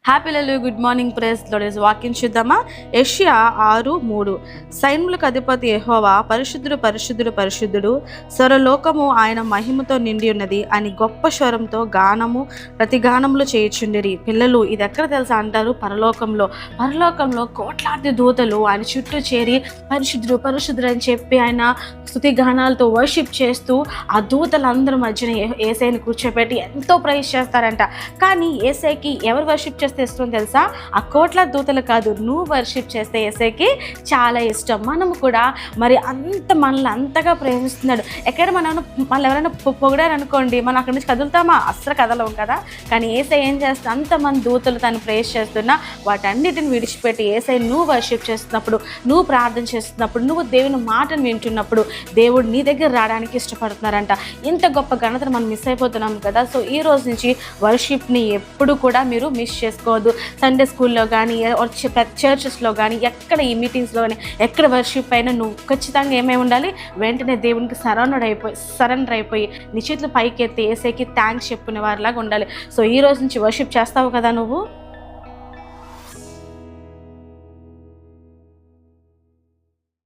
Happy లెలు good morning praise లోడేస్ వాక్యం చూద్దామా. యెషయా 6:3 సైన్యములకు అధిపతి యెహోవా పరిశుద్ధుడు పరిశుద్ధుడు పరిశుద్ధుడు, సర్వలోకము ఆయన మహిమతో నిండి ఉన్నది అని గొప్ప స్వరంతో గానము ప్రతి గానములు చేయుచుండిరి. పిల్లలు ఇది ఎక్కడ తెలుసా అంటారు, పరలోకంలో కోట్లాది దూతలు ఆయన చుట్టూ చేరి పరిశుద్ధుడు పరిశుద్ధుడు అని చెప్పి ఆయన స్తుతి గానాలతో వర్షిప్ చేస్తూ ఆ దూతలందరి మధ్యన యేసయ్యని కూర్చోబెట్టి ఎంతో ప్రైజ్ చేస్తారంట. కానీ యేసయ్యకి ఎవరు వర్షిప్ చేస్తే ఇష్టం తెలుసా? ఆ కోట్ల దూతలు కాదు, నువ్వు వర్షిప్ చేస్తే యేసయ్యకి చాలా ఇష్టం. మనము కూడా మరి మనల్ని అంతగా ప్రేమిస్తున్నాడు. ఎక్కడ మనల్ని ఎవరైనా పొగిడారనుకోండి, మనం అక్కడి నుంచి కదులుతామా? అస్సలు కదలవు కదా. కానీ యేసయ్య ఏం చేస్తా, అంతమంది దూతలు తను ప్రేజ్ చేస్తున్నా వాటన్నిటిని విడిచిపెట్టి యేసయ్య నువ్వు వర్షిప్ చేస్తున్నప్పుడు, నువ్వు ప్రార్థన చేస్తున్నప్పుడు, నువ్వు దేవుని మాటను వింటున్నప్పుడు దేవుడు నీ దగ్గర రావడానికి ఇష్టపడుతున్నారంట. ఇంత గొప్ప ఘనతను మనం మిస్ అయిపోతున్నాం కదా. సో ఈ రోజు నుంచి వర్షిప్ని ఎప్పుడు కూడా మీరు మిస్ చేసుకోవద్దు. సండే స్కూల్లో కానీ, చర్చెస్లో కానీ, ఎక్కడ ఈ మీటింగ్స్లో కానీ ఎక్కడ వర్షిప్ అయినా నువ్వు ఖచ్చితంగా ఏమేమి ఉండాలి, వెంటనే దేవునికి సరెండర్ అయిపోయి నీ చేతులు పైకి ఎత్తి యేసయ్యకి థ్యాంక్స్ చెప్పుకునే వారిలాగా ఉండాలి. సో ఈ రోజు నుంచి వర్షిప్ చేస్తావు కదా నువ్వు.